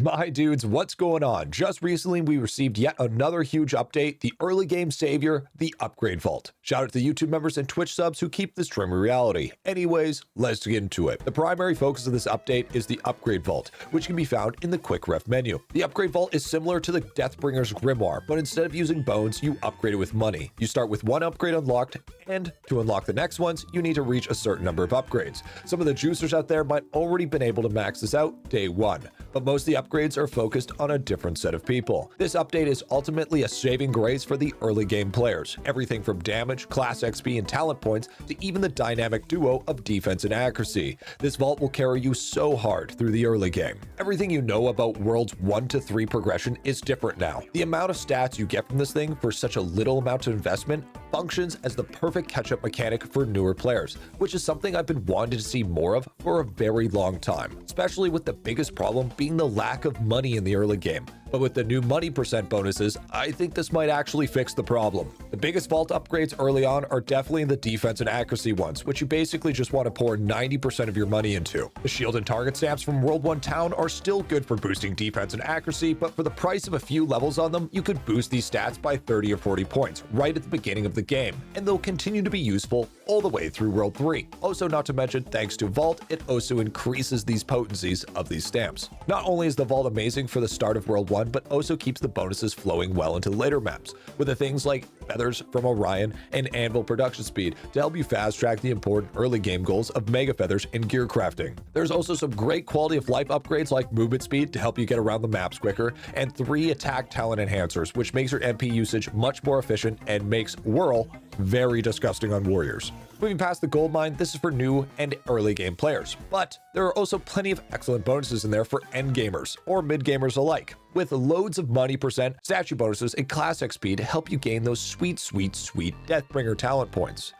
My dudes, what's going on? Just recently, we received yet another huge update, the early game savior, the Upgrade Vault. Shout out to the YouTube members and Twitch subs who keep this dream a reality. Anyways, let's get into it. The primary focus of this update is the Upgrade Vault, which can be found in the Quick Ref menu. The Upgrade Vault is similar to the Deathbringer's Grimoire, but instead of using bones, you upgrade it with money. You start with one upgrade unlocked, and to unlock the next ones, you need to reach a certain number of upgrades. Some of the juicers out there might already been able to max this out day one, but most of the upgrades are focused on a different set of people. This update is ultimately a saving grace for the early game players. Everything from damage, class XP, and talent points to even the dynamic duo of defense and accuracy. This vault will carry you so hard through the early game. Everything you know about worlds 1 to 3 progression is different now. The amount of stats you get from this thing for such a little amount of investment functions as the perfect catch-up mechanic for newer players, which is something I've been wanting to see more of for a very long time, especially with the biggest problem being the lack of money in the early game. But with the new money percent bonuses, I think this might actually fix the problem. The biggest vault upgrades early on are definitely the defense and accuracy ones, which you basically just want to pour 90% of your money into. The shield and target stamps from World 1 Town are still good for boosting defense and accuracy, but for the price of a few levels on them, you could boost these stats by 30 or 40 points right at the beginning of the game, and they'll continue to be useful all the way through World 3. Also, not to mention, thanks to Vault, it also increases these potencies of these stamps. Not only is the Vault amazing for the start of World 1, but also keeps the bonuses flowing well into later maps, with the things like feathers from Orion and anvil production speed to help you fast track the important early game goals of mega feathers and gear crafting. There's also some great quality of life upgrades like movement speed to help you get around the maps quicker, and 3 attack talent enhancers, which makes your MP usage much more efficient and makes Whirl very disgusting on warriors. Moving past the gold mine, this is for new and early game players, but there are also plenty of excellent bonuses in there for end gamers or mid gamers alike, with loads of money percent, statue bonuses, and class XP to help you gain those sweet Deathbringer talent points.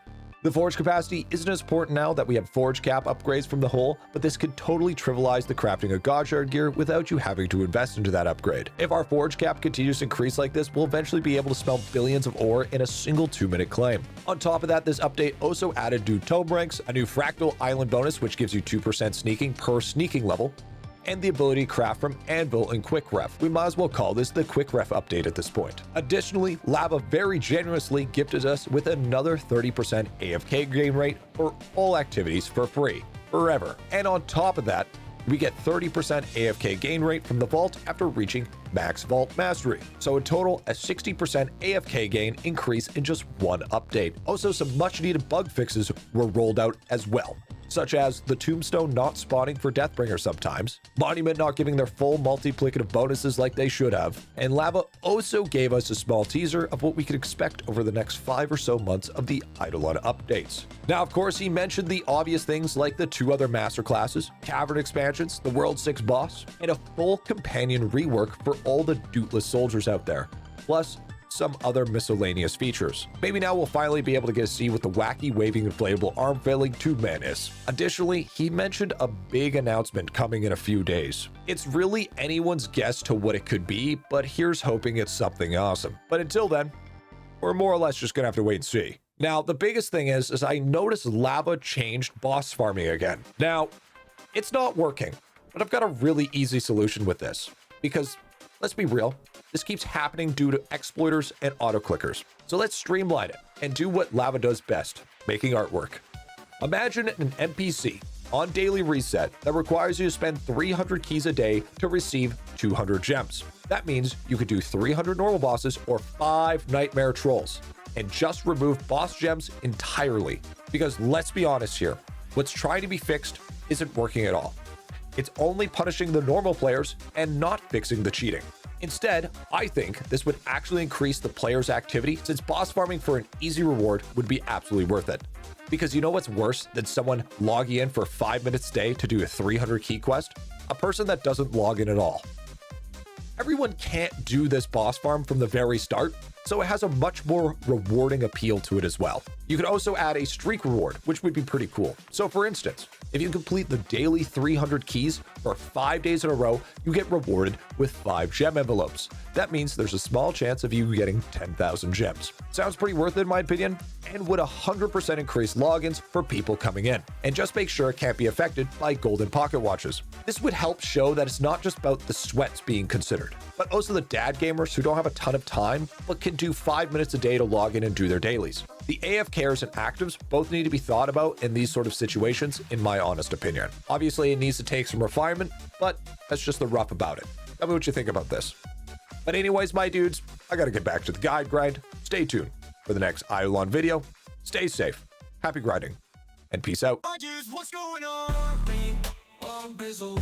The forge capacity isn't as important now that we have forge cap upgrades from the hole, but this could totally trivialize the crafting of Godshard gear without you having to invest into that upgrade. If our forge cap continues to increase like this, we'll eventually be able to smelt billions of ore in a single 2-minute claim. On top of that, this update also added new tome ranks, a new fractal island bonus which gives you 2% sneaking per sneaking level, and the ability to craft from Anvil and Quick Ref. We might as well call this the Quick Ref update at this point. Additionally, Lava very generously gifted us with another 30% AFK gain rate for all activities for free, forever. And on top of that, we get 30% AFK gain rate from the vault after reaching max vault mastery. So in total, a 60% AFK gain increase in just one update. Also, some much needed bug fixes were rolled out as well, such as the tombstone not spawning for Deathbringer sometimes, Monument not giving their full multiplicative bonuses like they should have, and Lava also gave us a small teaser of what we could expect over the next 5 or so months of the Idleon updates. Now, of course, he mentioned the obvious things like the 2 other master classes, cavern expansions, the World 6 boss, and a full companion rework for all the dootless soldiers out there, plus some other miscellaneous features. Maybe now we'll finally be able to get to see what the wacky waving inflatable arm failing tube man is. Additionally, he mentioned a big announcement coming in a few days. It's really anyone's guess to what it could be, but here's hoping it's something awesome. But until then, we're more or less just gonna have to wait and see. Now, the biggest thing is I noticed Lava changed boss farming again. Now, it's not working, but I've got a really easy solution with this, because let's be real, this keeps happening due to exploiters and auto-clickers. So let's streamline it and do what Lava does best, making artwork. Imagine an NPC on daily reset that requires you to spend 300 keys a day to receive 200 gems. That means you could do 300 normal bosses or 5 nightmare trolls and just remove boss gems entirely. Because let's be honest here, what's trying to be fixed isn't working at all. It's only punishing the normal players and not fixing the cheating. Instead, I think this would actually increase the player's activity, since boss farming for an easy reward would be absolutely worth it. Because you know what's worse than someone logging in for 5 minutes a day to do a 300 key quest? A person that doesn't log in at all. Everyone can't do this boss farm from the very start, so it has a much more rewarding appeal to it as well. You could also add a streak reward, which would be pretty cool. So for instance, If you complete the daily 300 keys for 5 days in a row, you get rewarded with 5 gem envelopes. That means there's a small chance of you getting 10,000 gems. Sounds pretty worth it in my opinion, and would 100% increase logins for people coming in. And just make sure it can't be affected by golden pocket watches. This would help show that it's not just about the sweats being considered, but also the dad gamers who don't have a ton of time, but can do 5 minutes a day to log in and do their dailies. The AFKers and actives both need to be thought about in these sort of situations, in my honest opinion. Obviously, it needs to take some refinement, but that's just the rough about it. Tell me what you think about this. But anyways, my dudes, I gotta get back to the guide grind. Stay tuned for the next idleon video. Stay safe, happy grinding, and peace out. What's going on? Bizzle.